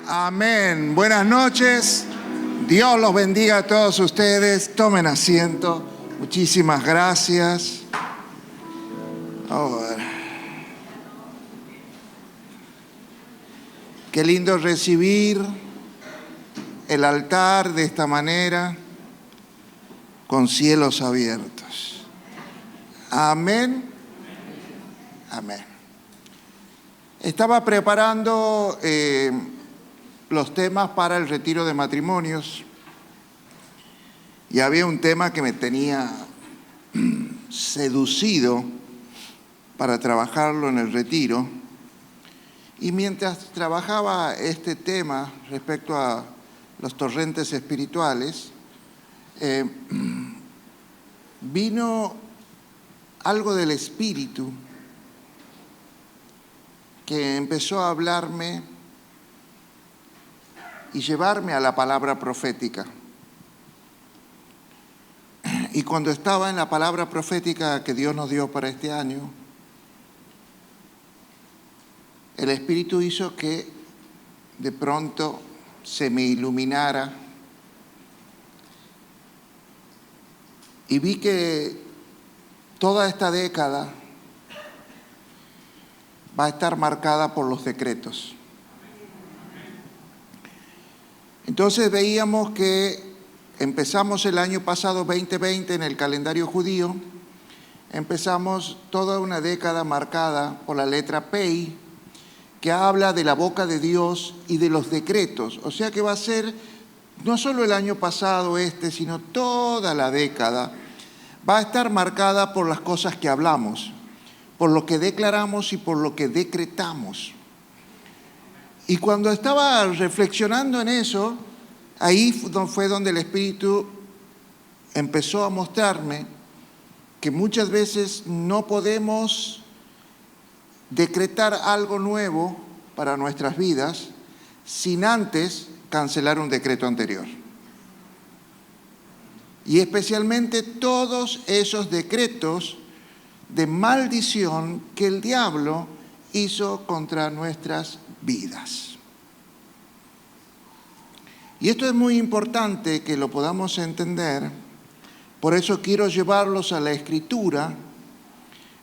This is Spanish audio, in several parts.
Amén. Buenas noches. Dios los bendiga a todos ustedes. Tomen asiento. Muchísimas gracias. Qué lindo recibir el altar de esta manera, con cielos abiertos. Amén. Amén. Estaba preparando los temas para el retiro de matrimonios y había un tema que me tenía seducido para trabajarlo en el retiro. Y mientras trabajaba este tema respecto a los torrentes espirituales, vino algo del Espíritu que empezó a hablarme y llevarme a la palabra profética. Y cuando estaba en la palabra profética que Dios nos dio para este año, el Espíritu hizo que de pronto se me iluminara y vi que toda esta década va a estar marcada por los decretos. Entonces veíamos que empezamos el año pasado, 2020, en el calendario judío, empezamos toda una década marcada por la letra Pei, que habla de la boca de Dios y de los decretos. O sea que va a ser no solo el año pasado sino toda la década, va a estar marcada por las cosas que hablamos, por lo que declaramos y por lo que decretamos. Y cuando estaba reflexionando en eso, ahí fue donde el Espíritu empezó a mostrarme que muchas veces no podemos decretar algo nuevo para nuestras vidas sin antes cancelar un decreto anterior. Y especialmente todos esos decretos de maldición que el diablo hizo contra nuestras vidas. Y esto es muy importante que lo podamos entender, por eso quiero llevarlos a la Escritura,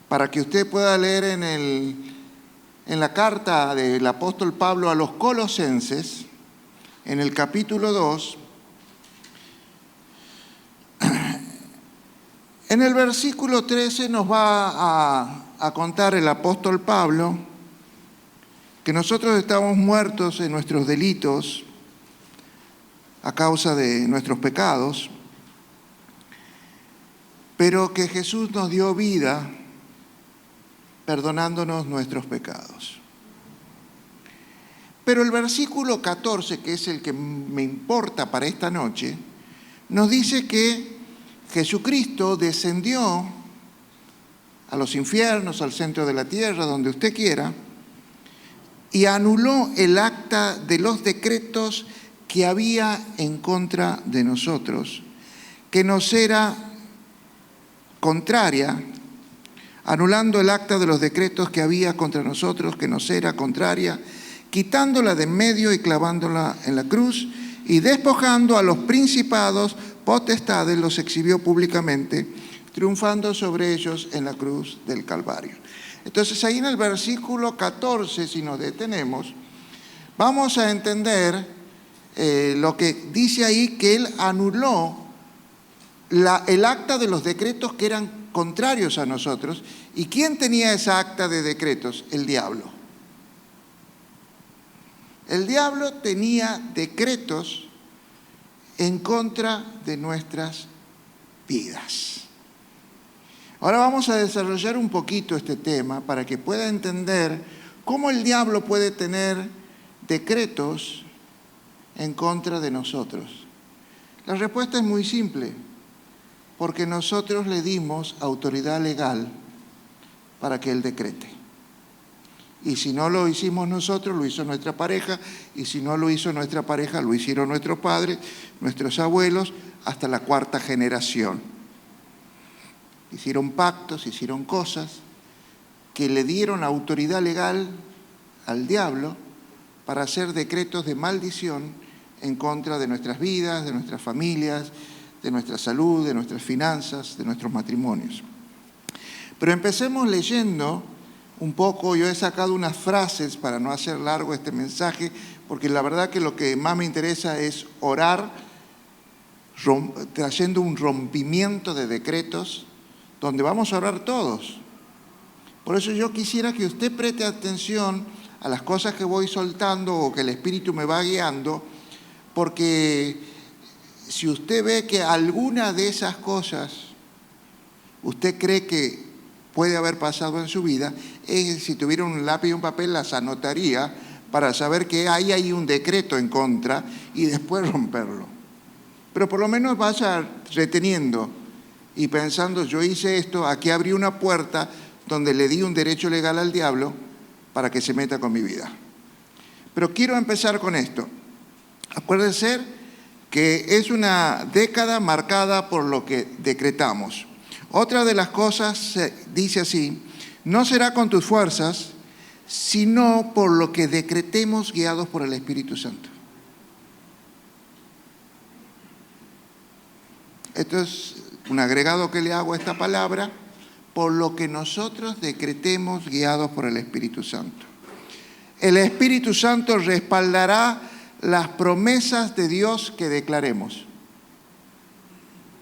para que usted pueda leer en la carta del apóstol Pablo a los Colosenses, en el capítulo 2, en el versículo 13 nos va a contar el apóstol Pablo que nosotros estamos muertos en nuestros delitos a causa de nuestros pecados, pero que Jesús nos dio vida perdonándonos nuestros pecados. Pero el versículo 14, que es el que me importa para esta noche, nos dice que Jesucristo descendió a los infiernos, al centro de la tierra, donde usted quiera, y anuló el acta de los decretos que había en contra de nosotros, que nos era contraria, anulando el acta de los decretos que había contra nosotros, que nos era contraria, quitándola de en medio y clavándola en la cruz, y despojando a los principados, potestades, los exhibió públicamente, triunfando sobre ellos en la cruz del Calvario. Entonces ahí en el versículo 14, si nos detenemos, vamos a entender lo que dice ahí, que Él anuló el acta de los decretos que eran contrarios a nosotros. ¿Y quién tenía esa acta de decretos? El diablo. El diablo tenía decretos en contra de nuestras vidas. Ahora vamos a desarrollar un poquito este tema para que pueda entender cómo el diablo puede tener decretos en contra de nosotros. La respuesta es muy simple, porque nosotros le dimos autoridad legal para que él decrete. Y si no lo hicimos nosotros, lo hizo nuestra pareja, y si no lo hizo nuestra pareja, lo hicieron nuestros padres, nuestros abuelos, hasta la cuarta generación. Hicieron pactos, hicieron cosas que le dieron autoridad legal al diablo para hacer decretos de maldición en contra de nuestras vidas, de nuestras familias, de nuestra salud, de nuestras finanzas, de nuestros matrimonios. Pero empecemos leyendo un poco. Yo he sacado unas frases para no hacer largo este mensaje, porque la verdad que lo que más me interesa es orar, trayendo un rompimiento de decretos, donde vamos a orar todos. Por eso yo quisiera que usted preste atención a las cosas que voy soltando o que el Espíritu me va guiando, porque si usted ve que alguna de esas cosas usted cree que puede haber pasado en su vida, si tuviera un lápiz y un papel las anotaría para saber que hay un decreto en contra y después romperlo. Pero por lo menos vaya reteniendo y pensando, yo hice esto, aquí abrí una puerta donde le di un derecho legal al diablo para que se meta con mi vida. Pero quiero empezar con esto. Acuérdense que es una década marcada por lo que decretamos. Otra de las cosas dice así: no será con tus fuerzas, sino por lo que decretemos guiados por el Espíritu Santo. Esto es un agregado que le hago a esta palabra: por lo que nosotros decretemos guiados por el Espíritu Santo. El Espíritu Santo respaldará las promesas de Dios que declaremos.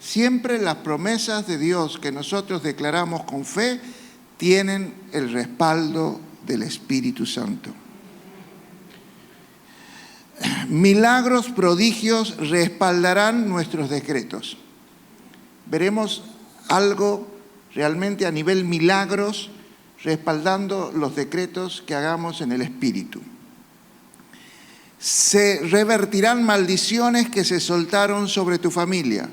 Siempre las promesas de Dios que nosotros declaramos con fe tienen el respaldo del Espíritu Santo. Milagros, prodigios respaldarán nuestros decretos. Veremos algo realmente a nivel milagros respaldando los decretos que hagamos en el Espíritu. Se revertirán maldiciones que se soltaron sobre tu familia.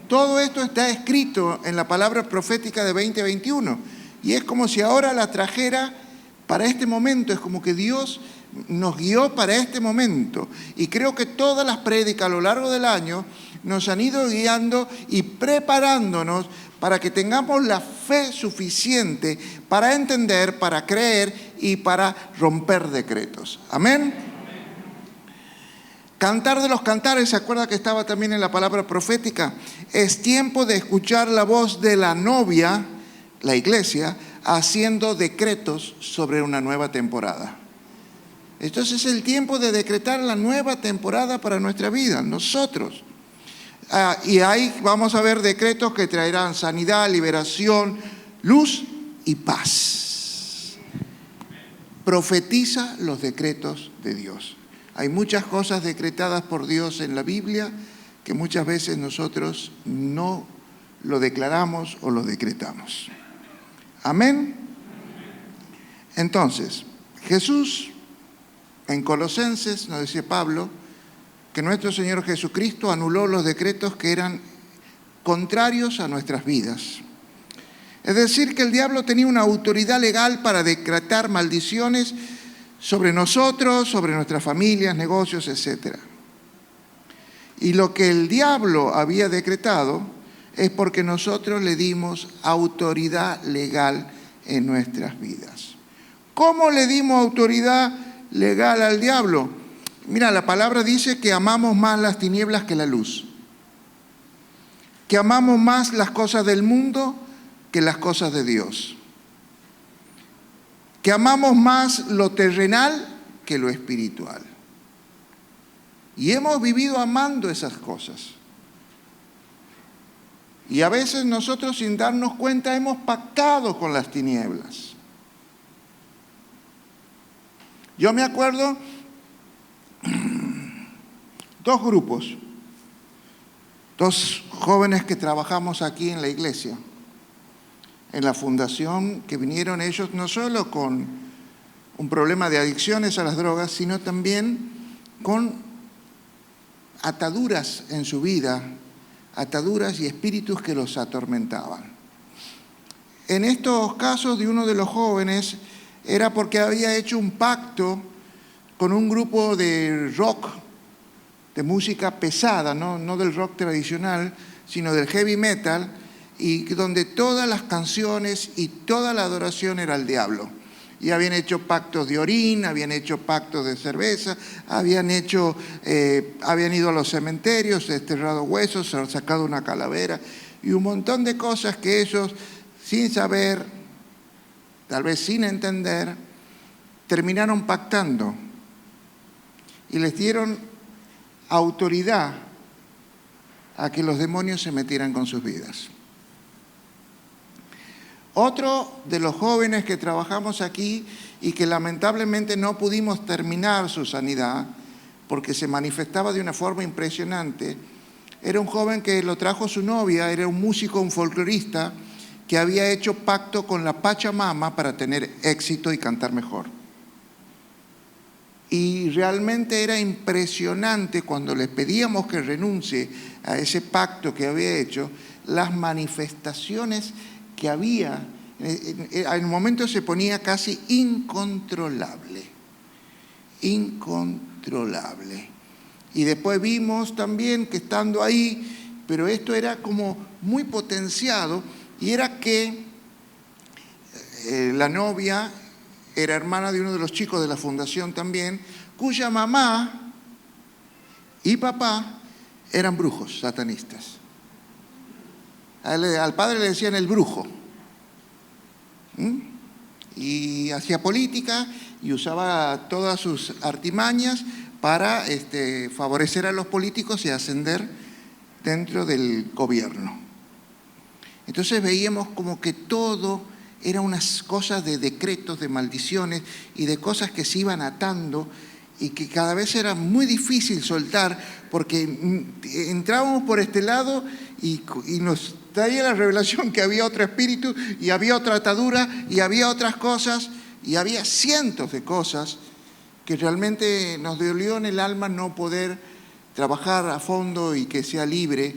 Todo esto está escrito en la palabra profética de 2021 y es como si ahora la trajera para este momento. Es como que Dios nos guió para este momento, y creo que todas las prédicas a lo largo del año nos han ido guiando y preparándonos para que tengamos la fe suficiente para entender, para creer y para romper decretos. Amén. Cantar de los cantares, ¿se acuerda que estaba también en la palabra profética? Es tiempo de escuchar la voz de la novia, la iglesia, haciendo decretos sobre una nueva temporada. Entonces es el tiempo de decretar la nueva temporada para nuestra vida, nosotros. Y ahí vamos a ver decretos que traerán sanidad, liberación, luz y paz. Profetiza los decretos de Dios. Hay muchas cosas decretadas por Dios en la Biblia que muchas veces nosotros no lo declaramos o lo decretamos. Amén. Entonces, Jesús, en Colosenses, nos dice Pablo, que nuestro Señor Jesucristo anuló los decretos que eran contrarios a nuestras vidas. Es decir, que el diablo tenía una autoridad legal para decretar maldiciones sobre nosotros, sobre nuestras familias, negocios, etc. Y lo que el diablo había decretado es porque nosotros le dimos autoridad legal en nuestras vidas. ¿Cómo le dimos autoridad legal al diablo? Mira, la palabra dice que amamos más las tinieblas que la luz, que amamos más las cosas del mundo que las cosas de Dios, que amamos más lo terrenal que lo espiritual. Y hemos vivido amando esas cosas. Y a veces nosotros, sin darnos cuenta, hemos pactado con las tinieblas. Yo me acuerdo dos grupos, dos jóvenes que trabajamos aquí en la iglesia, en la fundación, que vinieron ellos no solo con un problema de adicciones a las drogas, sino también con ataduras en su vida, ataduras y espíritus que los atormentaban. En estos casos de uno de los jóvenes era porque había hecho un pacto con un grupo de rock, de música pesada, no del rock tradicional, sino del heavy metal, y donde todas las canciones y toda la adoración era al diablo. y habían hecho pactos de orina, habían hecho pactos de cerveza, habían ido a los cementerios, desterrado huesos, sacado una calavera y un montón de cosas que ellos, sin saber, tal vez sin entender, terminaron pactando y les dieron autoridad a que los demonios se metieran con sus vidas. Otro de los jóvenes que trabajamos aquí y que lamentablemente no pudimos terminar su sanidad porque se manifestaba de una forma impresionante, era un joven que lo trajo su novia, era un músico, un folclorista, que había hecho pacto con la Pachamama para tener éxito y cantar mejor. Y realmente era impresionante cuando les pedíamos que renuncie a ese pacto que había hecho, las manifestaciones que había. En un momento se ponía casi incontrolable. Incontrolable. Y después vimos también que estando ahí, pero esto era como muy potenciado, y era que la novia era hermana de uno de los chicos de la fundación también, cuya mamá y papá eran brujos satanistas. Al padre le decían el brujo. Y hacía política y usaba todas sus artimañas para favorecer a los políticos y ascender dentro del gobierno. Entonces veíamos como que todo era unas cosas de decretos, de maldiciones y de cosas que se iban atando y que cada vez era muy difícil soltar porque entrábamos por este lado y nos traía la revelación que había otro espíritu y había otra atadura y había otras cosas y había cientos de cosas que realmente nos dolió en el alma no poder trabajar a fondo y que sea libre,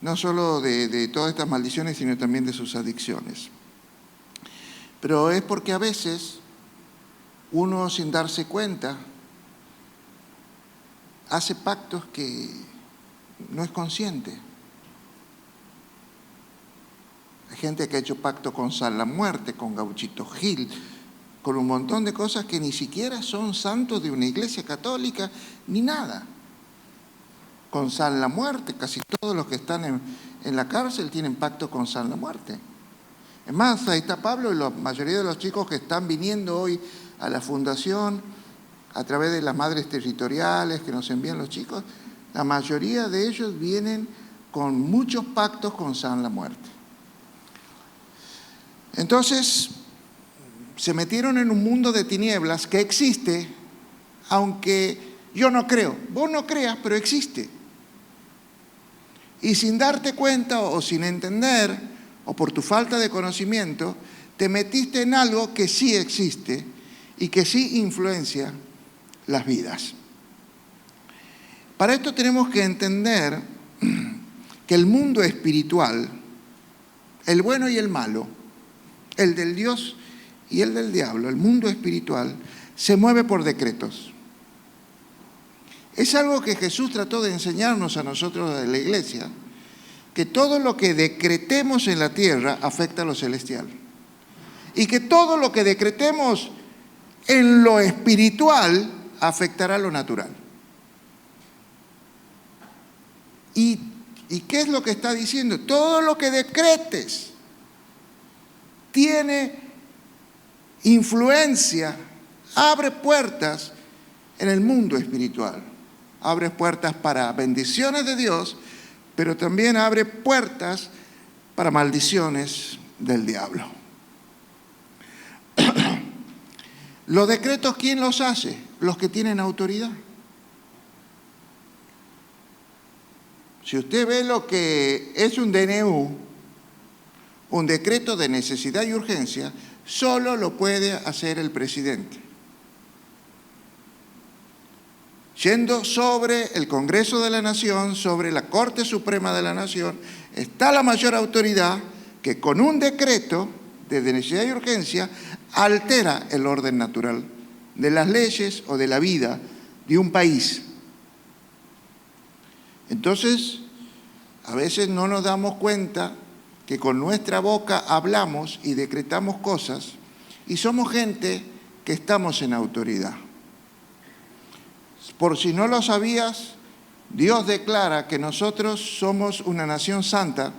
no solo de todas estas maldiciones, sino también de sus adicciones. Pero es porque a veces uno, sin darse cuenta, hace pactos que no es consciente. Hay gente que ha hecho pacto con San la Muerte, con Gauchito Gil, con un montón de cosas que ni siquiera son santos de una iglesia católica, ni nada. Con San la Muerte, casi todos los que están en la cárcel tienen pacto con San la Muerte. Es más, ahí está Pablo y la mayoría de los chicos que están viniendo hoy a la fundación a través de las madres territoriales que nos envían los chicos, la mayoría de ellos vienen con muchos pactos con San la Muerte. Entonces, se metieron en un mundo de tinieblas que existe, aunque yo no creo. Vos no creas, pero existe. Y sin darte cuenta o sin entender, o por tu falta de conocimiento, te metiste en algo que sí existe y que sí influencia las vidas. Para esto tenemos que entender que el mundo espiritual, el bueno y el malo, el del Dios y el del diablo, el mundo espiritual, se mueve por decretos. Es algo que Jesús trató de enseñarnos a nosotros de la iglesia, que todo lo que decretemos en la tierra afecta a lo celestial. Y que todo lo que decretemos en lo espiritual afectará a lo natural. ¿Y qué es lo que está diciendo? Todo lo que decretes tiene influencia, abre puertas en el mundo espiritual. Abre puertas para bendiciones de Dios, pero también abre puertas para maldiciones del diablo. Los decretos, ¿quién los hace? Los que tienen autoridad. Si usted ve lo que es un DNU, un decreto de necesidad y urgencia, solo lo puede hacer el presidente. Yendo sobre el Congreso de la Nación, sobre la Corte Suprema de la Nación, está la mayor autoridad que con un decreto de necesidad y urgencia altera el orden natural de las leyes o de la vida de un país. Entonces, a veces no nos damos cuenta que con nuestra boca hablamos y decretamos cosas, y somos gente que estamos en autoridad. Por si no lo sabías, Dios declara que nosotros somos una nación santa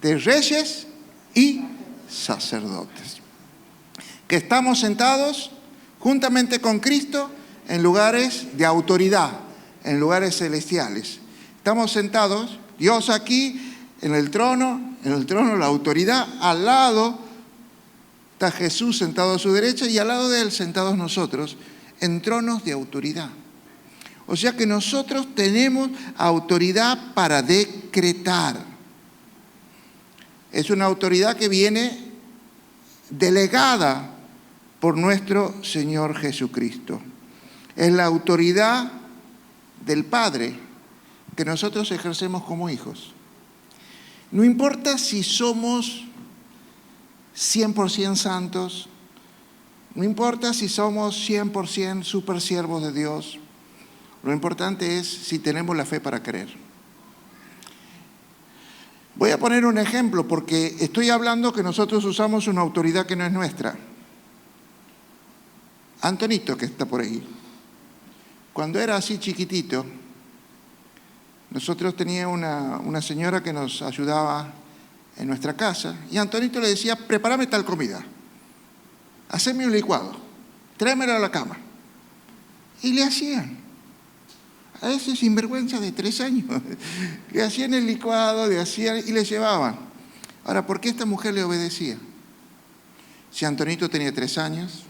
de reyes y sacerdotes, que estamos sentados juntamente con Cristo en lugares de autoridad, en lugares celestiales. Estamos sentados, Dios aquí en el trono la autoridad, al lado está Jesús sentado a su derecha y al lado de él sentados nosotros en tronos de autoridad. O sea que nosotros tenemos autoridad para decretar. Es una autoridad que viene delegada por nuestro Señor Jesucristo. Es la autoridad del Padre que nosotros ejercemos como hijos. No importa si somos 100% santos, no importa si somos 100% super siervos de Dios, lo importante es si tenemos la fe para creer. Voy a poner un ejemplo porque estoy hablando que nosotros usamos una autoridad que no es nuestra. Antonito, que está por ahí, cuando era así chiquitito, nosotros teníamos una señora que nos ayudaba en nuestra casa y Antonito le decía, prepárame tal comida, haceme un licuado, tráemelo a la cama. Y le hacían. A ese sinvergüenza de 3 años, le hacían el licuado, le hacían y le llevaban. Ahora, ¿por qué esta mujer le obedecía? Si Antonito tenía 3 años,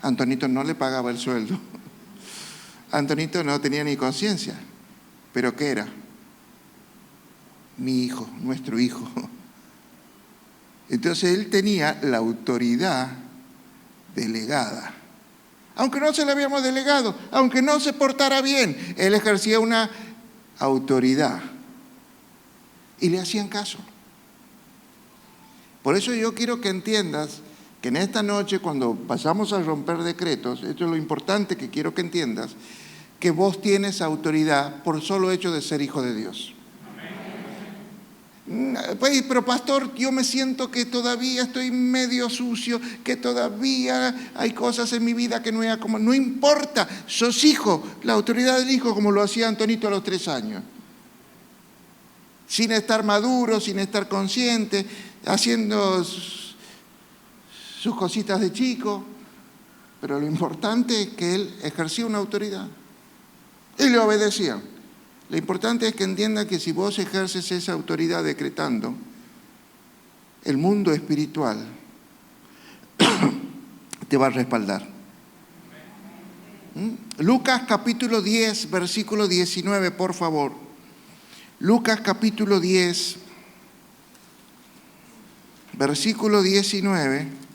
Antonito no le pagaba el sueldo. Antonito no tenía ni conciencia. ¿Pero qué era? Mi hijo, nuestro hijo. Entonces él tenía la autoridad delegada. Aunque no se le habíamos delegado, aunque no se portara bien, él ejercía una autoridad. Y le hacían caso. Por eso yo quiero que entiendas que en esta noche, cuando pasamos a romper decretos, esto es lo importante que quiero que entiendas, que vos tienes autoridad por solo hecho de ser hijo de Dios. Pues, pero pastor, yo me siento que todavía estoy medio sucio, que todavía hay cosas en mi vida que no he acomodado. No importa, sos hijo, la autoridad del hijo, como lo hacía Antonito a los 3 años. Sin estar maduro, sin estar consciente, haciendo sus cositas de chico. Pero lo importante es que él ejercía una autoridad. Y le obedecían. Lo importante es que entienda que si vos ejerces esa autoridad decretando, el mundo espiritual te va a respaldar. Lucas capítulo 10, versículo 19, por favor. Lucas capítulo 10, versículo 19.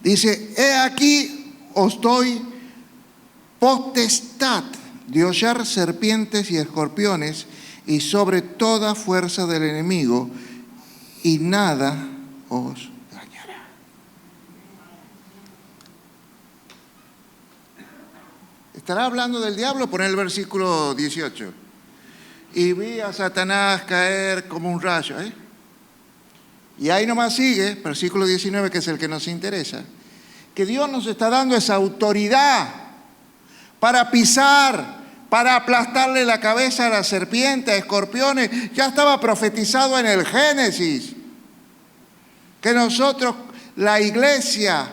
Dice, he aquí os doy potestad de hollar serpientes y escorpiones y sobre toda fuerza del enemigo, y nada os dañará. ¿Estará hablando del diablo? Poner el versículo 18. Y vi a Satanás caer como un rayo, Y ahí nomás sigue, versículo 19, que es el que nos interesa, que Dios nos está dando esa autoridad para pisar, para aplastarle la cabeza a la serpiente, a escorpiones. Ya estaba profetizado en el Génesis, que nosotros, la iglesia,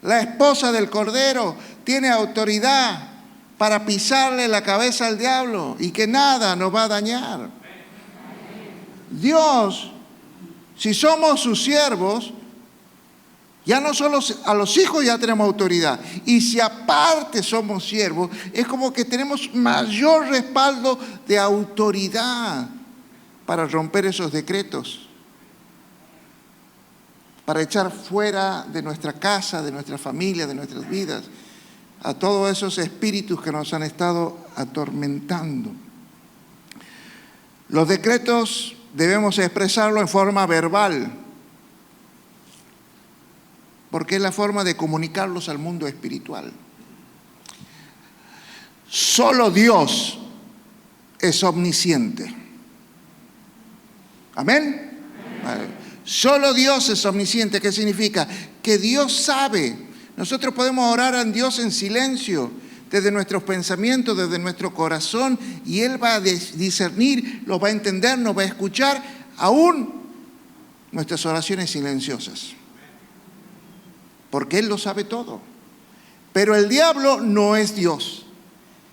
la esposa del Cordero, tiene autoridad para pisarle la cabeza al diablo y que nada nos va a dañar. Dios, si somos sus siervos, ya no solo a los hijos ya tenemos autoridad. Y si aparte somos siervos, es como que tenemos mayor respaldo de autoridad para romper esos decretos. Para echar fuera de nuestra casa, de nuestra familia, de nuestras vidas, a todos esos espíritus que nos han estado atormentando. Los decretos debemos expresarlo en forma verbal, porque es la forma de comunicarlos al mundo espiritual. Solo Dios es omnisciente. ¿Amén? Vale. Solo Dios es omnisciente. ¿Qué significa? Que Dios sabe. Nosotros podemos orar a Dios en silencio, desde nuestros pensamientos, desde nuestro corazón, y Él va a discernir, lo va a entender, nos va a escuchar, aún nuestras oraciones silenciosas. Porque Él lo sabe todo. Pero el diablo no es Dios.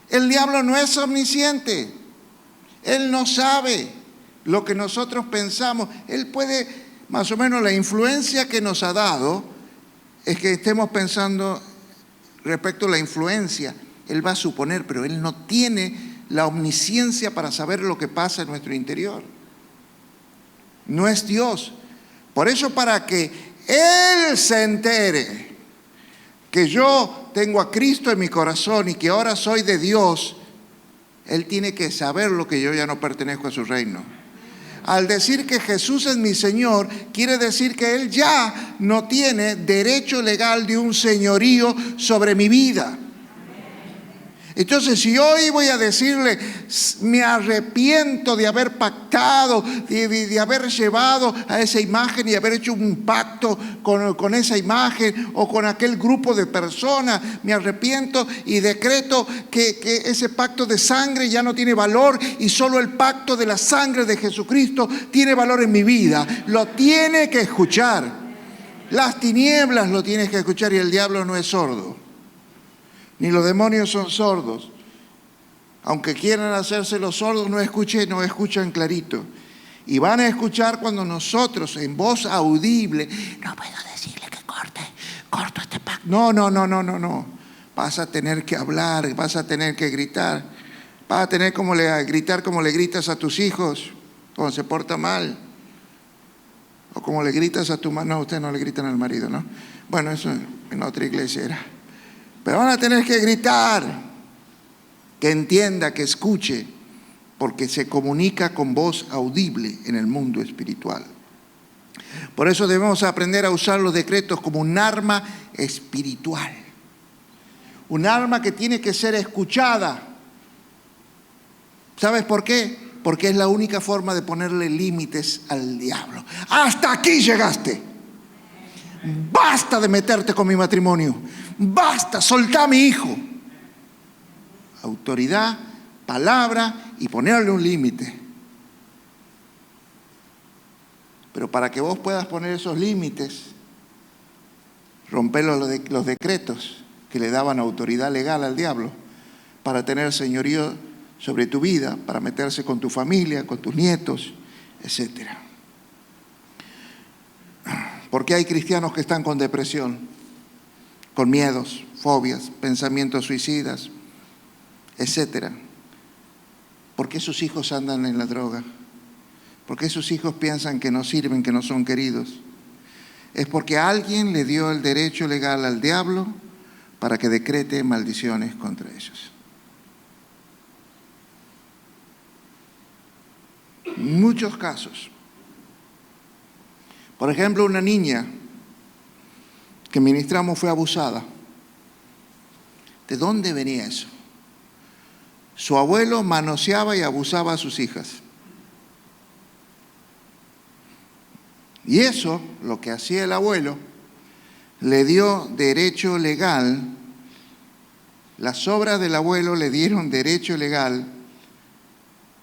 El diablo no es omnisciente. Él no sabe lo que nosotros pensamos. Él puede, más o menos la influencia que nos ha dado, es que estemos pensando respecto a la influencia. Él va a suponer, pero Él no tiene la omnisciencia para saber lo que pasa en nuestro interior. No es Dios. Por eso, para que Él se entere que yo tengo a Cristo en mi corazón y que ahora soy de Dios, Él tiene que saber lo que yo ya no pertenezco a su reino. Al decir que Jesús es mi Señor, quiere decir que Él ya no tiene derecho legal de un señorío sobre mi vida. Entonces, si hoy voy a decirle, me arrepiento de haber pactado, de haber llevado a esa imagen y haber hecho un pacto con esa imagen o con aquel grupo de personas, me arrepiento y decreto que ese pacto de sangre ya no tiene valor y solo el pacto de la sangre de Jesucristo tiene valor en mi vida. Lo tiene que escuchar. Las tinieblas lo tienes que escuchar, y el diablo no es sordo. Ni los demonios son sordos. Aunque quieran hacerse los sordos, no escuchan clarito. Y van a escuchar cuando nosotros, en voz audible, no puedo decirle que corto este pacto. No. Vas a tener que hablar, vas a tener que gritar. Vas a tener gritar como le gritas a tus hijos cuando se porta mal. O como le gritas a tu marido. No, ustedes no le gritan al marido, ¿no? Bueno, eso en otra iglesia era. Pero van a tener que gritar, que entienda, que escuche, porque se comunica con voz audible en el mundo espiritual. Por eso debemos aprender a usar los decretos como un arma espiritual. Un arma que tiene que ser escuchada. ¿Sabes por qué? Porque es la única forma de ponerle límites al diablo. Hasta aquí llegaste. Basta de meterte con mi matrimonio. Basta, soltá a mi hijo. Autoridad, palabra y ponerle un límite. Pero para que vos puedas poner esos límites, romper los decretos que le daban autoridad legal al diablo para tener señorío sobre tu vida, para meterse con tu familia, con tus nietos, etc. ¿Por qué hay cristianos que están con depresión, con miedos, fobias, pensamientos suicidas, etcétera? ¿Por qué sus hijos andan en la droga? ¿Por qué sus hijos piensan que no sirven, que no son queridos? Es porque alguien le dio el derecho legal al diablo para que decrete maldiciones contra ellos. Muchos casos. Por ejemplo, una niña que ministramos fue abusada. ¿De dónde venía eso? Su abuelo manoseaba y abusaba a sus hijas. Y eso, lo que hacía el abuelo, le dio derecho legal. Las obras del abuelo le dieron derecho legal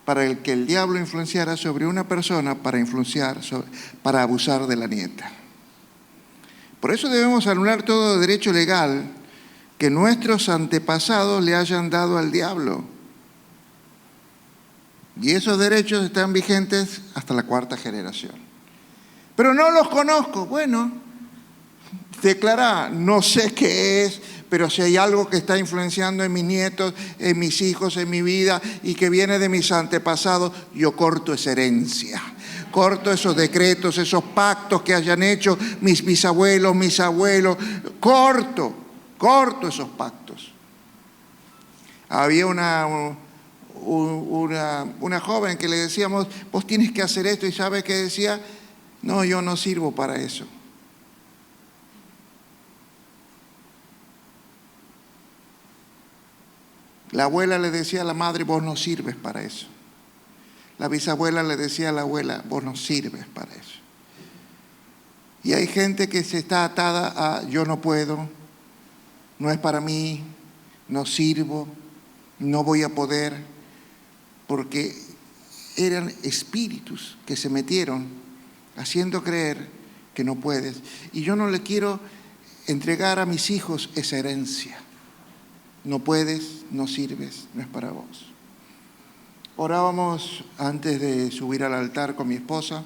para el que el diablo influenciara sobre una persona para abusar de la nieta. Por eso debemos anular todo derecho legal que nuestros antepasados le hayan dado al diablo. Y esos derechos están vigentes hasta la 4ª generación. Pero no los conozco. Bueno, declara, no sé qué es, pero si hay algo que está influenciando en mis nietos, en mis hijos, en mi vida y que viene de mis antepasados, yo corto esa herencia. Corto esos decretos, esos pactos que hayan hecho mis bisabuelos, mis abuelos. Corto esos pactos. Había una joven que le decíamos, vos tienes que hacer esto, y ¿sabe qué decía? No, yo no sirvo para eso. La abuela le decía a la madre, vos no sirves para eso. La bisabuela le decía a la abuela, vos no sirves para eso. Y hay gente que se está atada a, yo no puedo, no es para mí, no sirvo, no voy a poder, porque eran espíritus que se metieron haciendo creer que no puedes. Y yo no le quiero entregar a mis hijos esa herencia. No puedes, no sirves, no es para vos. Orábamos antes de subir al altar con mi esposa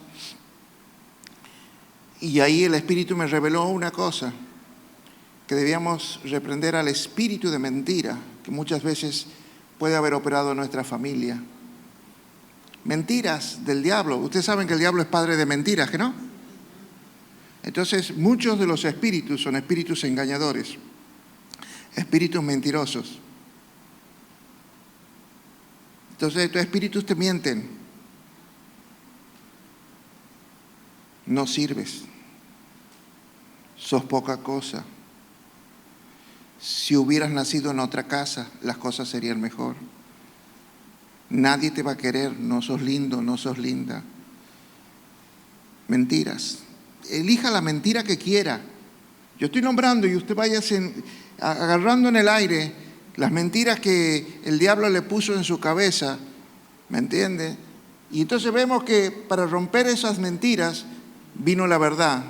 y ahí el Espíritu me reveló una cosa, que debíamos reprender al espíritu de mentira que muchas veces puede haber operado en nuestra familia. Mentiras del diablo. Ustedes saben que el diablo es padre de mentiras, ¿que no? Entonces, muchos de los espíritus son espíritus engañadores, espíritus mentirosos. Entonces, estos espíritus te mienten. No sirves. Sos poca cosa. Si hubieras nacido en otra casa, las cosas serían mejor. Nadie te va a querer, no sos lindo, no sos linda. Mentiras. Elija la mentira que quiera. Yo estoy nombrando y usted vaya agarrando en el aire las mentiras que el diablo le puso en su cabeza, ¿me entiende? Y entonces vemos que para romper esas mentiras vino la verdad.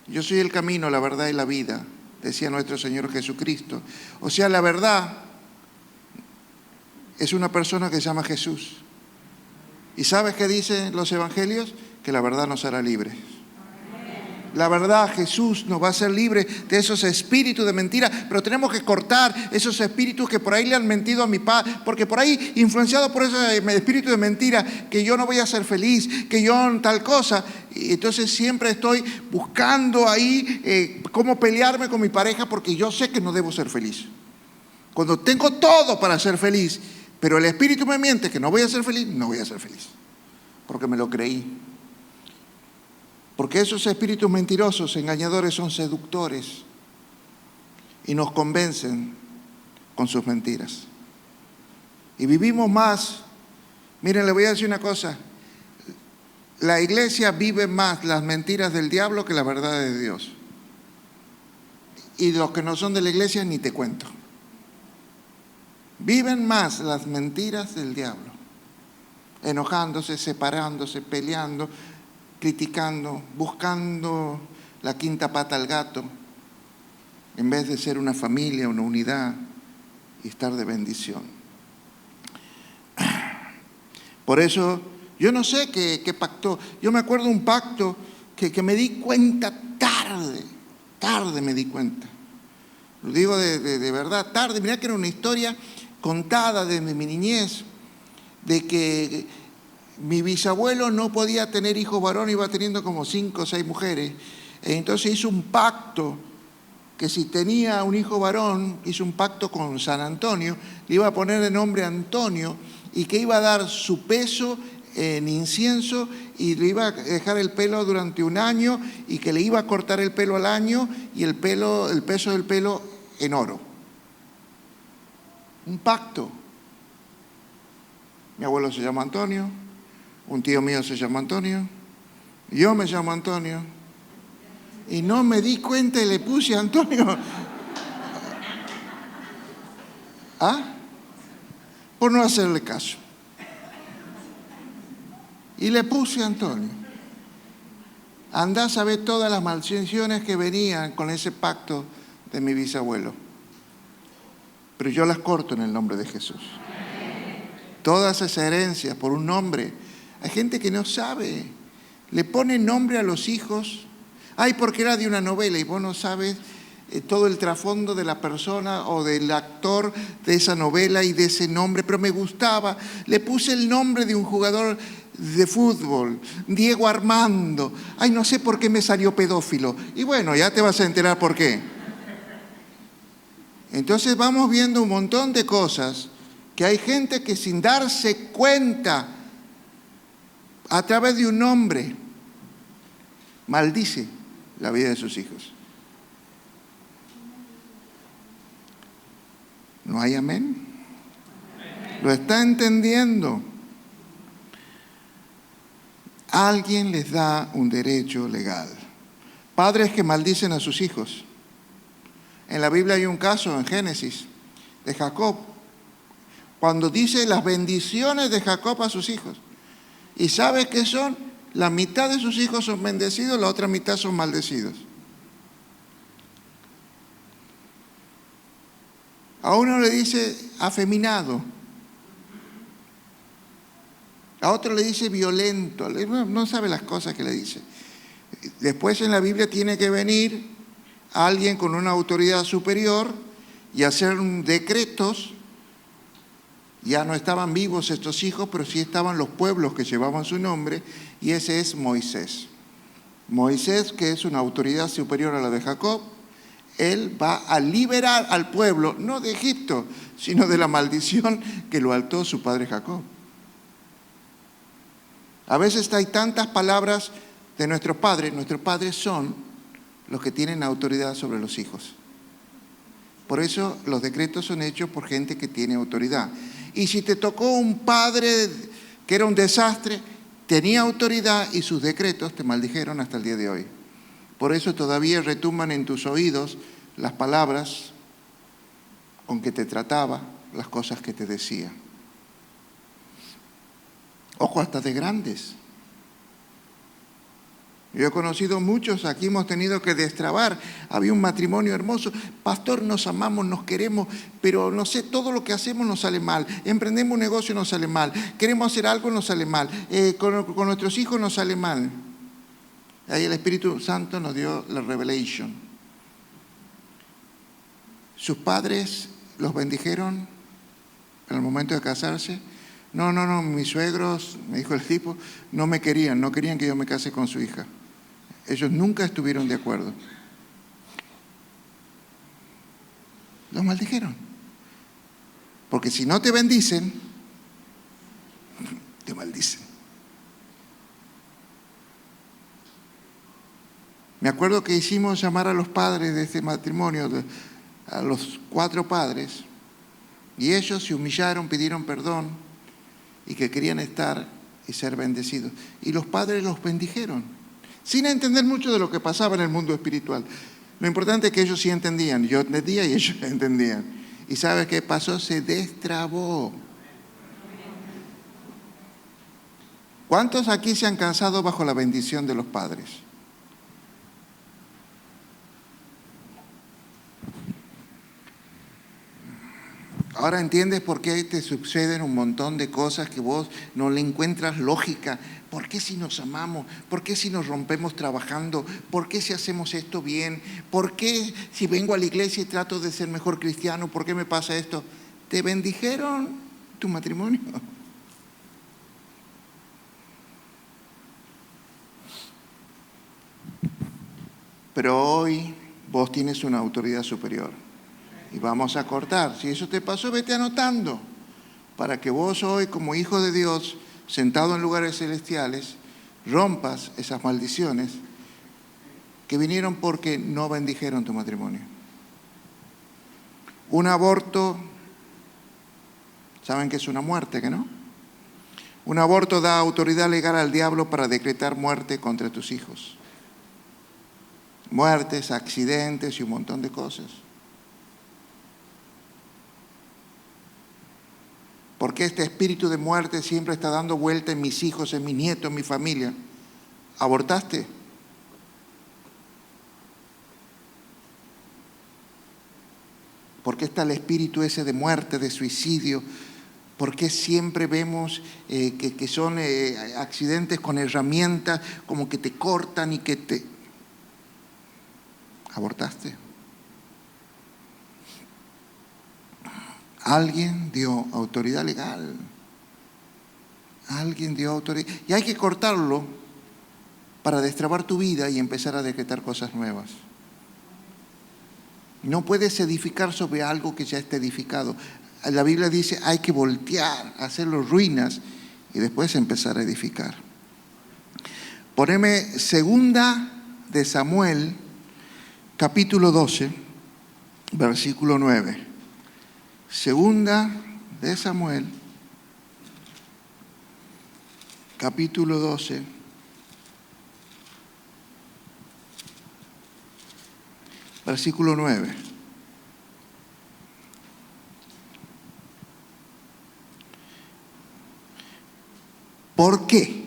Yo soy el camino, la verdad y la vida, decía nuestro Señor Jesucristo. O sea, la verdad es una persona que se llama Jesús. ¿Y sabes qué dicen los evangelios? Que la verdad nos hará libres. La verdad, Jesús nos va a hacer libre de esos espíritus de mentira, pero tenemos que cortar esos espíritus que por ahí le han mentido a mi padre, porque por ahí, influenciado por ese espíritu de mentira, que yo no voy a ser feliz, que yo tal cosa, y entonces siempre estoy buscando ahí cómo pelearme con mi pareja, porque yo sé que no debo ser feliz. Cuando tengo todo para ser feliz, pero el espíritu me miente que no voy a ser feliz, no voy a ser feliz, porque me lo creí. Porque esos espíritus mentirosos, engañadores, son seductores y nos convencen con sus mentiras. Y vivimos más. Miren, le voy a decir una cosa. La iglesia vive más las mentiras del diablo que la verdad de Dios. Y los que no son de la iglesia ni te cuento. Viven más las mentiras del diablo. Enojándose, separándose, peleando, criticando, buscando la quinta pata al gato, en vez de ser una familia, una unidad y estar de bendición. Por eso, yo no sé qué pactó. Yo me acuerdo un pacto que me di cuenta tarde me di cuenta. Lo digo de verdad, tarde. Mirá que era una historia contada desde mi niñez, de que mi bisabuelo no podía tener hijo varón, iba teniendo como 5 o 6 mujeres. Entonces hizo un pacto, que si tenía un hijo varón, hizo un pacto con San Antonio, le iba a poner de nombre Antonio, y que iba a dar su peso en incienso, y le iba a dejar el pelo durante 1 año, y que le iba a cortar el pelo al año, y el peso del pelo en oro. Un pacto. Mi abuelo se llama Antonio. Un tío mío se llama Antonio, yo me llamo Antonio, y no me di cuenta y le puse Antonio. ¿Ah? Por no hacerle caso. Y le puse Antonio. Andá a saber todas las maldiciones que venían con ese pacto de mi bisabuelo. Pero yo las corto en el nombre de Jesús. Todas esas herencias por un nombre. Hay gente que no sabe, le pone nombre a los hijos, ay, porque era de una novela y vos no sabes todo el trasfondo de la persona o del actor de esa novela y de ese nombre, pero me gustaba, le puse el nombre de un jugador de fútbol, Diego Armando, ay, no sé por qué me salió pedófilo, y bueno, ya te vas a enterar por qué. Entonces vamos viendo un montón de cosas que hay gente que sin darse cuenta, a través de un nombre, maldice la vida de sus hijos. ¿No hay amén? ¿Lo está entendiendo? Alguien les da un derecho legal. Padres que maldicen a sus hijos. En la Biblia hay un caso en Génesis de Jacob, cuando dice las bendiciones de Jacob a sus hijos. ¿Y sabes qué son? La mitad de sus hijos son bendecidos, la otra mitad son maldecidos. A uno le dice afeminado, a otro le dice violento, no sabe las cosas que le dice. Después en la Biblia tiene que venir alguien con una autoridad superior y hacer decretos. Ya no estaban vivos estos hijos, pero sí estaban los pueblos que llevaban su nombre, y ese es Moisés. Moisés, que es una autoridad superior a la de Jacob, él va a liberar al pueblo, no de Egipto, sino de la maldición que lo ató su padre Jacob. A veces hay tantas palabras de nuestros padres son los que tienen autoridad sobre los hijos. Por eso los decretos son hechos por gente que tiene autoridad. Y si te tocó un padre que era un desastre, tenía autoridad y sus decretos te maldijeron hasta el día de hoy. Por eso todavía retumban en tus oídos las palabras con que te trataba, las cosas que te decía. Ojo, hasta de grandes. Yo he conocido muchos, aquí hemos tenido que destrabar. Había un matrimonio hermoso. Pastor, nos amamos, nos queremos, pero no sé, todo lo que hacemos nos sale mal. Emprendemos un negocio, nos sale mal. Queremos hacer algo, nos sale mal. Con nuestros hijos nos sale mal. Ahí el Espíritu Santo nos dio la revelation. Sus padres los bendijeron en el momento de casarse. No, mis suegros, me dijo el tipo, no querían que yo me case con su hija. Ellos nunca estuvieron de acuerdo. Los maldijeron. Porque si no te bendicen, te maldicen. Me acuerdo que hicimos llamar a los padres de este matrimonio, a los 4 padres, y ellos se humillaron, pidieron perdón y que querían estar y ser bendecidos. Y los padres los bendijeron, sin entender mucho de lo que pasaba en el mundo espiritual. Lo importante es que ellos sí entendían. Yo entendía y ellos entendían. ¿Y sabes qué pasó? Se destrabó. ¿Cuántos aquí se han casado bajo la bendición de los padres? Ahora entiendes por qué te suceden un montón de cosas que vos no le encuentras lógica. ¿Por qué si nos amamos? ¿Por qué si nos rompemos trabajando? ¿Por qué si hacemos esto bien? ¿Por qué si vengo a la iglesia y trato de ser mejor cristiano? ¿Por qué me pasa esto? ¿Te bendijeron tu matrimonio? Pero hoy vos tienes una autoridad superior. Y vamos a cortar. Si eso te pasó, vete anotando. Para que vos hoy, como hijo de Dios, sentado en lugares celestiales, rompas esas maldiciones que vinieron porque no bendijeron tu matrimonio. Un aborto, ¿saben que es una muerte, que no? Un aborto da autoridad legal al diablo para decretar muerte contra tus hijos. Muertes, accidentes y un montón de cosas. ¿Por qué este espíritu de muerte siempre está dando vuelta en mis hijos, en mis nietos, en mi familia? ¿Abortaste? ¿Por qué está el espíritu ese de muerte, de suicidio? ¿Por qué siempre vemos que son accidentes con herramientas como que te cortan y que te... ¿Abortaste? Alguien dio autoridad legal. Alguien dio autoridad. Y hay que cortarlo para destrabar tu vida y empezar a decretar cosas nuevas. No puedes edificar sobre algo que ya está edificado. La Biblia dice hay que voltear, hacerlo ruinas y después empezar a edificar. Poneme 2 de Samuel, capítulo 12, versículo 9. 2 de Samuel, capítulo 12, versículo 9. ¿Por qué?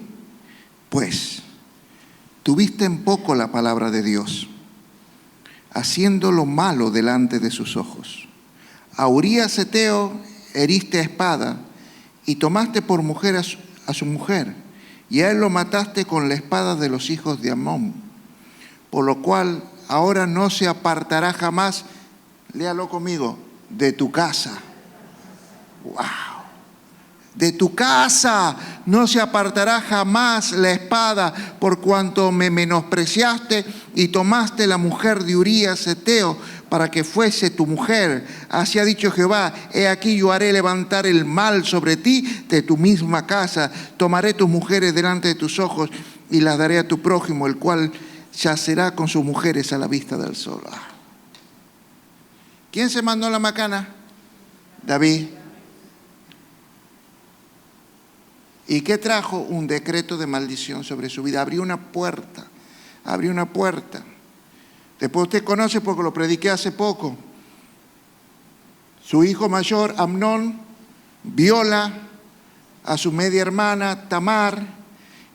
Pues tuviste en poco la palabra de Dios, haciendo lo malo delante de sus ojos. A Urías Heteo heriste a espada y tomaste por mujer a su mujer, y a él lo mataste con la espada de los hijos de Amón, por lo cual ahora no se apartará jamás, léalo conmigo, de tu casa. ¡Wow! De tu casa no se apartará jamás la espada, por cuanto me menospreciaste y tomaste la mujer de Urías Heteo para que fuese tu mujer. Así ha dicho Jehová: he aquí yo haré levantar el mal sobre ti de tu misma casa. Tomaré tus mujeres delante de tus ojos y las daré a tu prójimo, el cual yacerá con sus mujeres a la vista del sol. ¿Quién se mandó la macana? David. ¿Y qué trajo? Un decreto de maldición sobre su vida. Abrió una puerta. Después usted conoce, porque lo prediqué hace poco, su hijo mayor, Amnón, viola a su media hermana, Tamar,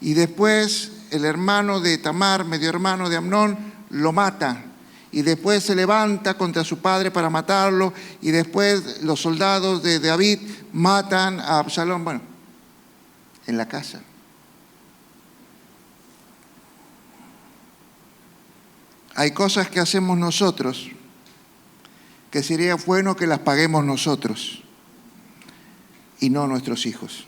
y después el hermano de Tamar, medio hermano de Amnón, lo mata. Y después se levanta contra su padre para matarlo, y después los soldados de David matan a Absalón. Bueno, en la casa. Hay cosas que hacemos nosotros que sería bueno que las paguemos nosotros y no nuestros hijos.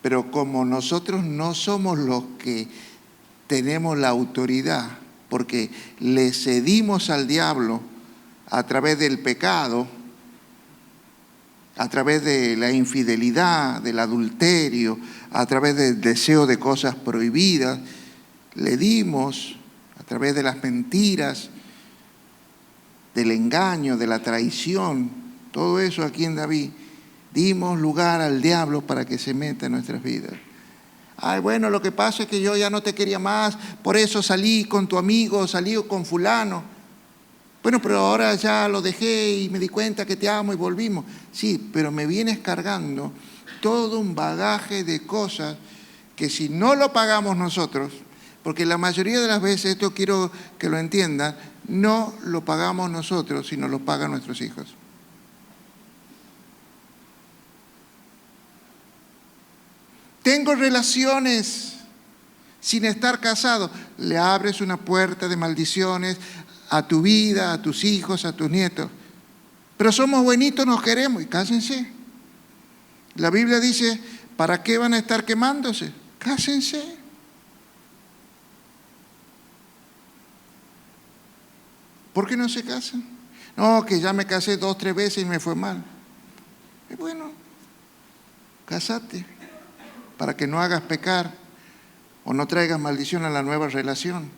Pero como nosotros no somos los que tenemos la autoridad, porque le cedimos al diablo a través del pecado, a través de la infidelidad, del adulterio, a través del deseo de cosas prohibidas, le dimos, a través de las mentiras, del engaño, de la traición, todo eso aquí en David, dimos lugar al diablo para que se meta en nuestras vidas. Ay, bueno, lo que pasa es que yo ya no te quería más, por eso salí con tu amigo, salí con fulano. Bueno, pero ahora ya lo dejé y me di cuenta que te amo y volvimos. Sí, pero me vienes cargando todo un bagaje de cosas que si no lo pagamos nosotros, porque la mayoría de las veces, esto quiero que lo entiendan, no lo pagamos nosotros, sino lo pagan nuestros hijos. Tengo relaciones sin estar casado. Le abres una puerta de maldiciones a tu vida, a tus hijos, a tus nietos. Pero somos buenitos, nos queremos, y cásense. La Biblia dice, ¿para qué van a estar quemándose? Cásense. ¿Por qué no se casan? No, que ya me casé 2, 3 veces y me fue mal. Y bueno, cásate para que no hagas pecar o no traigas maldición a la nueva relación.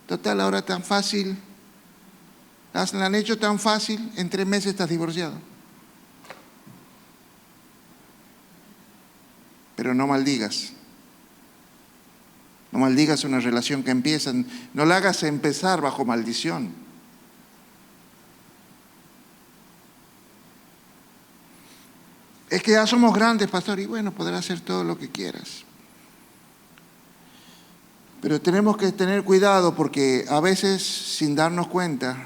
Total, ahora tan fácil, la han hecho tan fácil, en 3 meses estás divorciado. Pero no maldigas. No maldigas una relación que empieza, no la hagas empezar bajo maldición. Es que ya somos grandes, pastor, y bueno, podrás hacer todo lo que quieras. Pero tenemos que tener cuidado porque a veces, sin darnos cuenta,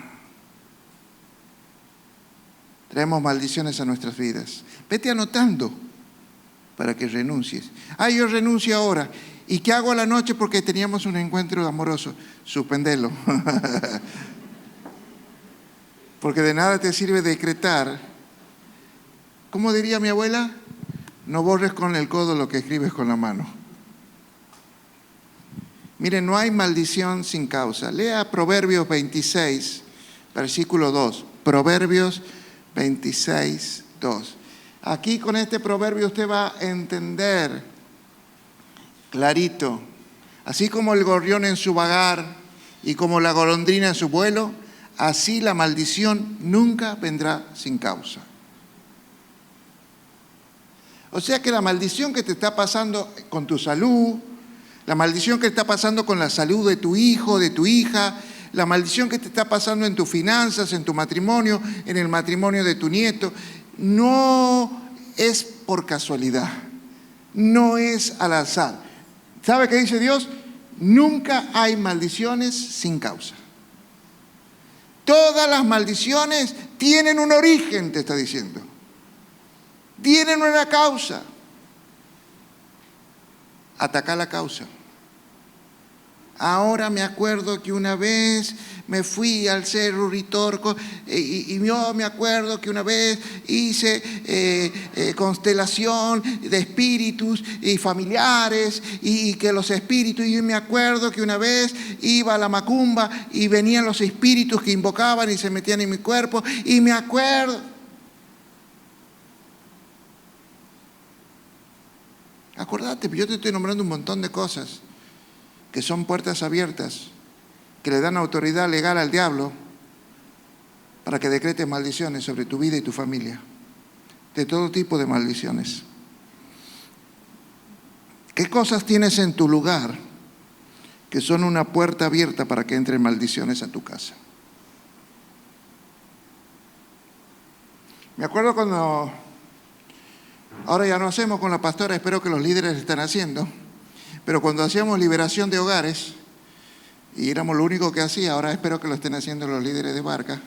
traemos maldiciones a nuestras vidas. Vete anotando para que renuncies. Ay, yo renuncio ahora. ¿Y qué hago a la noche porque teníamos un encuentro amoroso? Suspendelo. Porque de nada te sirve decretar. ¿Cómo diría mi abuela? No borres con el codo lo que escribes con la mano. Miren, no hay maldición sin causa. Lea Proverbios 26, versículo 2. Proverbios 26, 2. Aquí con este proverbio usted va a entender clarito. Así como el gorrión en su vagar y como la golondrina en su vuelo, así la maldición nunca vendrá sin causa. O sea que la maldición que te está pasando con tu salud, la maldición que está pasando con la salud de tu hijo, de tu hija, la maldición que te está pasando en tus finanzas, en tu matrimonio, en el matrimonio de tu nieto, no es por casualidad, no es al azar. ¿Sabe qué dice Dios? Nunca hay maldiciones sin causa. Todas las maldiciones tienen un origen, te está diciendo. Tienen una causa. Ataca la causa. Ahora me acuerdo que una vez me fui al Cerro Uritorco y yo me acuerdo que una vez hice constelación de espíritus y familiares y que los espíritus, y me acuerdo que una vez iba a la macumba y venían los espíritus que invocaban y se metían en mi cuerpo y me acuerdo. Acordate, yo te estoy nombrando un montón de cosas que son puertas abiertas, que le dan autoridad legal al diablo para que decrete maldiciones sobre tu vida y tu familia, de todo tipo de maldiciones. ¿Qué cosas tienes en tu lugar que son una puerta abierta para que entren maldiciones a tu casa? Me acuerdo cuando, ahora ya no hacemos con la pastora, espero que los líderes lo están haciendo, pero cuando hacíamos liberación de hogares, y éramos lo único que hacía, ahora espero que lo estén haciendo los líderes de barca,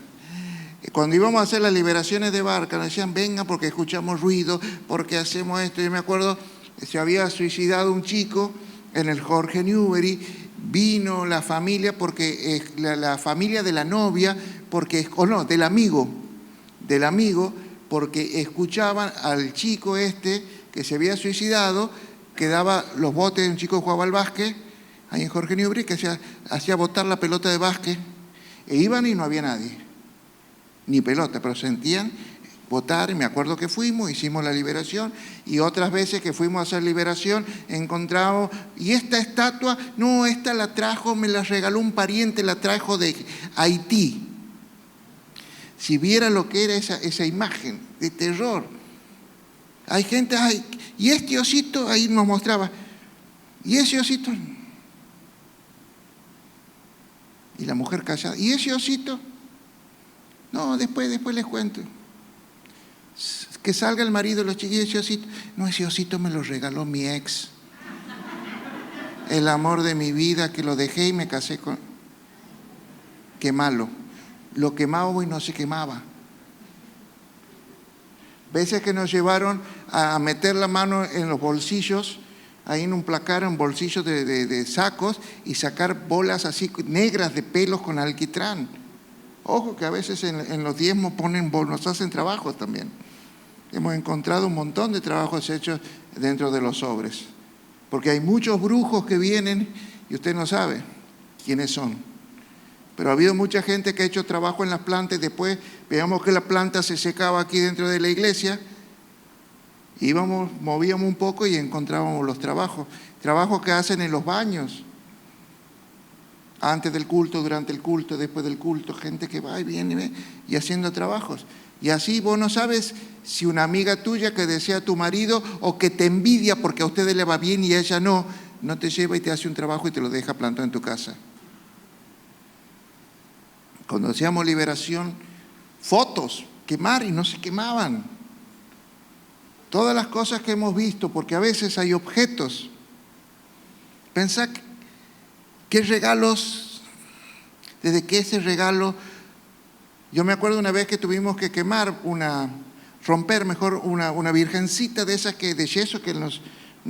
cuando íbamos a hacer las liberaciones de barca, nos decían, vengan porque escuchamos ruido, porque hacemos esto. Yo me acuerdo, se había suicidado un chico en el Jorge Newbery, vino la familia, porque la familia de la novia, porque, o no, del amigo, porque escuchaban al chico este que se había suicidado, que daba los botes de un chico que jugaba al básquet, ahí en Jorge Newbery, que hacía botar la pelota de básquet, e iban y no había nadie, ni pelota, pero sentían botar, y me acuerdo que fuimos, hicimos la liberación, y otras veces que fuimos a hacer liberación, encontramos, y esta estatua, no, esta la trajo, me la regaló un pariente, la trajo de Haití. Si viera lo que era esa imagen de terror. Hay gente, y este osito, ahí nos mostraba, y ese osito, y la mujer callada, y ese osito, no, después les cuento. Que salga el marido, los chiquillos, ese osito, no, ese osito me lo regaló mi ex, el amor de mi vida, que lo dejé y me casé con, qué malo, lo quemaba y no se quemaba. Veces que nos llevaron a meter la mano en los bolsillos, ahí en un placar, en bolsillos de sacos, y sacar bolas así negras de pelos con alquitrán. Ojo que a veces en los diezmos nos hacen trabajos también. Hemos encontrado un montón de trabajos hechos dentro de los sobres. Porque hay muchos brujos que vienen y usted no sabe quiénes son. Pero ha habido mucha gente que ha hecho trabajo en las plantas y después veíamos que la planta se secaba aquí dentro de la iglesia. Movíamos un poco y encontrábamos los trabajos que hacen en los baños, antes del culto, durante el culto, después del culto, gente que va y viene y haciendo trabajos. Y así vos no sabes si una amiga tuya que desea a tu marido o que te envidia porque a ustedes le va bien y a ella no te lleva y te hace un trabajo y te lo deja plantado en tu casa. Cuando hacíamos liberación, fotos, quemar y no se quemaban. Todas las cosas que hemos visto, porque a veces hay objetos. Pensá qué regalos, desde que ese regalo, yo me acuerdo una vez que tuvimos que romper una virgencita de esas de yeso que nos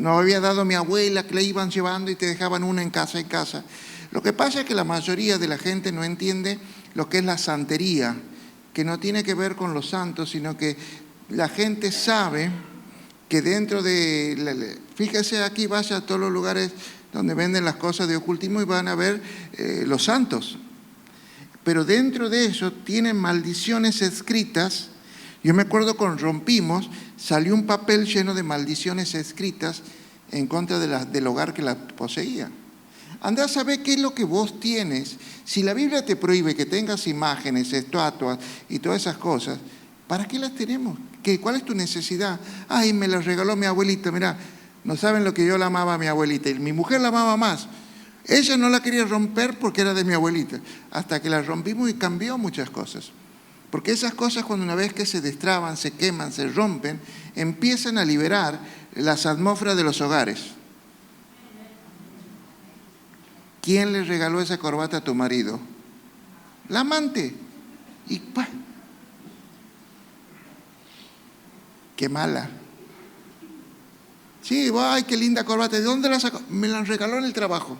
había dado mi abuela, que le iban llevando y te dejaban una en casa. Lo que pasa es que la mayoría de la gente no entiende lo que es la santería, que no tiene que ver con los santos, sino que la gente sabe que dentro de, fíjese aquí, vaya a todos los lugares donde venden las cosas de ocultismo y van a ver los santos. Pero dentro de eso tienen maldiciones escritas. Yo me acuerdo cuando rompimos, salió un papel lleno de maldiciones escritas en contra del hogar que la poseía. Andá a saber qué es lo que vos tienes. Si la Biblia te prohíbe que tengas imágenes, estatuas y todas esas cosas, ¿Para qué las tenemos? ¿Cuál es tu necesidad? Ay, me las regaló mi abuelita, mirá, no saben lo que yo la amaba a mi abuelita, y mi mujer la amaba más. Ella no la quería romper porque era de mi abuelita, hasta que la rompimos y cambió muchas cosas. Porque esas cosas, cuando una vez que se destraban, se queman, se rompen, empiezan a liberar las atmósferas de los hogares. ¿Quién le regaló esa corbata a tu marido? La amante. Y qué mala. Sí, ay, qué linda corbata. ¿De dónde la sacó? Me la regaló en el trabajo.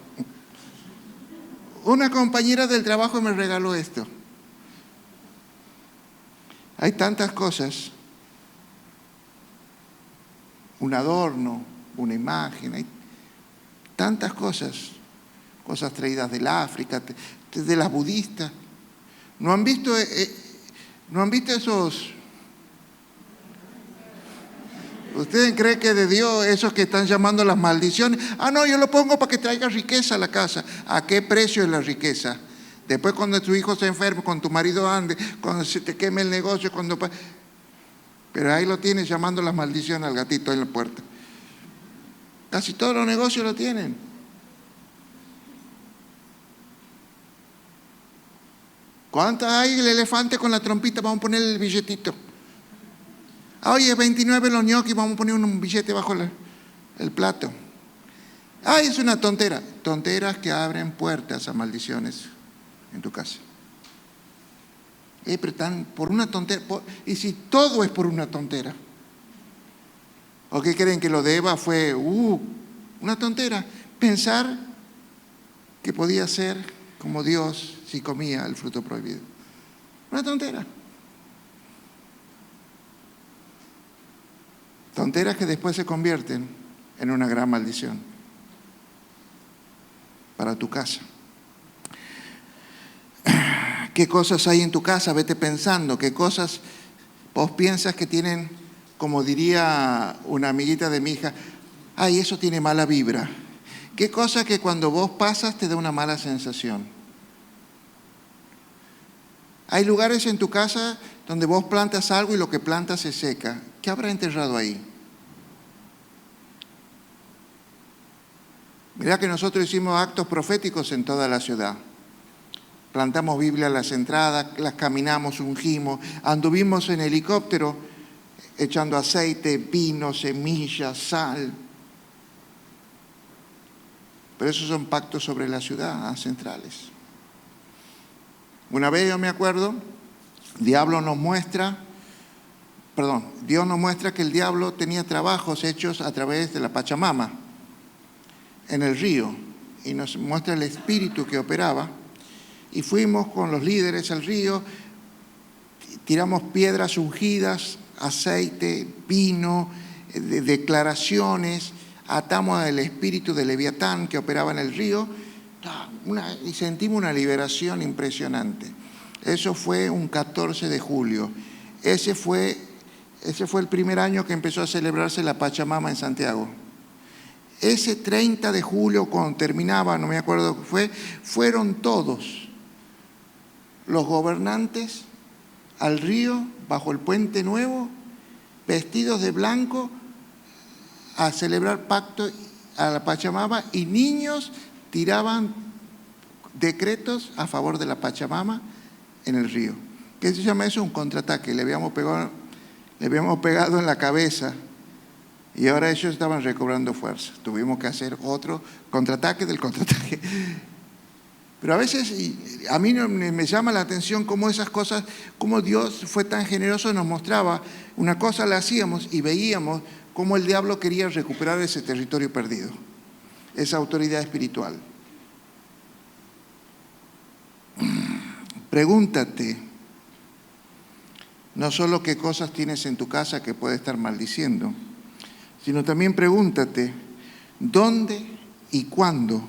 Una compañera del trabajo me regaló esto. Hay tantas cosas. Un adorno, una imagen, hay tantas cosas. Cosas traídas del África, de las budistas. ¿No han visto esos? ¿Ustedes creen que de Dios esos que están llamando las maldiciones? Ah, no, yo lo pongo para que traiga riqueza a la casa. ¿A qué precio es la riqueza? Después cuando tu hijo se enferme, cuando tu marido ande, cuando se te queme el negocio, pero ahí lo tienes llamando las maldiciones al gatito en la puerta. Casi todos los negocios lo tienen. ¿Cuántos hay el elefante con la trompita? Vamos a poner el billetito. Oye, 29 los ñoquis, vamos a poner un billete bajo el plato. Ay, es una tontera. Tonteras que abren puertas a maldiciones en tu casa. Pero están por una tontera. ¿Y si todo es por una tontera? ¿O qué creen que lo de Eva fue una tontera? Pensar que podía ser como Dios si comía el fruto prohibido. Una tontera. Tonteras que después se convierten en una gran maldición para tu casa. ¿Qué cosas hay en tu casa? Vete pensando. ¿Qué cosas vos piensas que tienen, como diría una amiguita de mi hija, ay, eso tiene mala vibra? ¿Qué cosa que cuando vos pasas te da una mala sensación? Hay lugares en tu casa donde vos plantas algo y lo que plantas se seca. ¿Qué habrá enterrado ahí? Mirá que nosotros hicimos actos proféticos en toda la ciudad. Plantamos Biblia a las entradas, las caminamos, ungimos, anduvimos en helicóptero echando aceite, vino, semillas, sal. Pero esos son pactos sobre la ciudad centrales. Una vez yo me acuerdo, Dios nos muestra que el diablo tenía trabajos hechos a través de la Pachamama, en el río, y nos muestra el espíritu que operaba, y fuimos con los líderes al río, tiramos piedras ungidas, aceite, vino, declaraciones, atamos al espíritu de Leviatán que operaba en el río, y sentimos una liberación impresionante. Eso fue un 14 de julio. Ese fue el primer año que empezó a celebrarse la Pachamama en Santiago. Ese 30 de julio, cuando terminaba, no me acuerdo qué fue, fueron todos los gobernantes al río, bajo el puente nuevo, vestidos de blanco, a celebrar pacto a la Pachamama, y niños tiraban decretos a favor de la Pachamama en el río. ¿Qué se llama eso? Un contraataque. Le habíamos pegado en la cabeza y ahora ellos estaban recobrando fuerza. Tuvimos que hacer otro contraataque del contraataque. Pero a veces, a mí me llama la atención cómo esas cosas, cómo Dios fue tan generoso y nos mostraba, una cosa la hacíamos y veíamos cómo el diablo quería recuperar ese territorio perdido, esa autoridad espiritual. Pregúntate, no solo qué cosas tienes en tu casa que puede estar maldiciendo, sino también pregúntate, ¿dónde y cuándo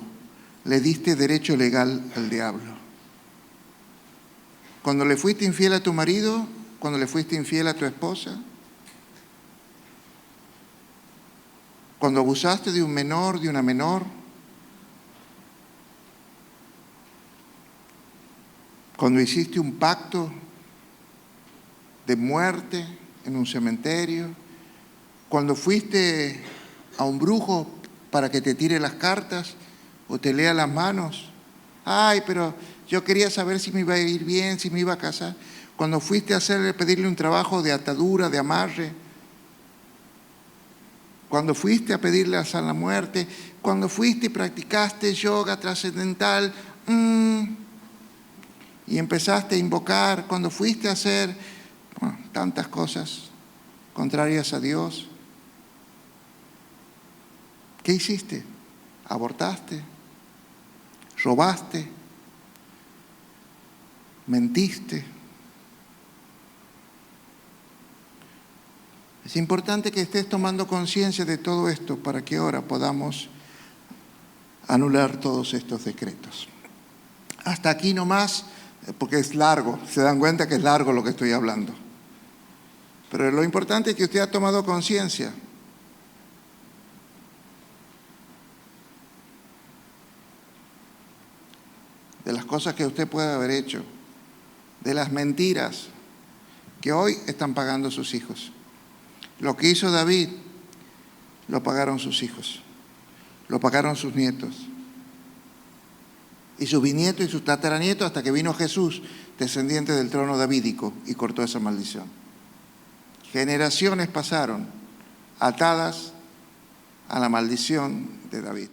le diste derecho legal al diablo? ¿Cuando le fuiste infiel a tu marido? ¿Cuando le fuiste infiel a tu esposa? ¿Cuando abusaste de un menor, de una menor? ¿Cuando hiciste un pacto de muerte en un cementerio, cuando fuiste a un brujo para que te tire las cartas o te lea las manos. Ay, pero yo quería saber si me iba a ir bien, si me iba a casar. Cuando fuiste a pedirle un trabajo de atadura, de amarre. Cuando fuiste a pedirle a la muerte. Cuando fuiste y practicaste yoga trascendental. Y empezaste a invocar. Cuando fuiste a hacer tantas cosas contrarias a Dios. ¿Qué hiciste? ¿Abortaste? ¿Robaste? ¿Mentiste? Es importante que estés tomando conciencia de todo esto para que ahora podamos anular todos estos decretos. Hasta aquí nomás, porque es largo, se dan cuenta que es largo lo que estoy hablando. Pero lo importante es que usted ha tomado conciencia. De las cosas que usted puede haber hecho, de las mentiras que hoy están pagando sus hijos. Lo que hizo David, lo pagaron sus hijos, lo pagaron sus nietos, y sus bisnietos y sus tataranietos, hasta que vino Jesús, descendiente del trono davídico, y cortó esa maldición. Generaciones pasaron atadas a la maldición de David.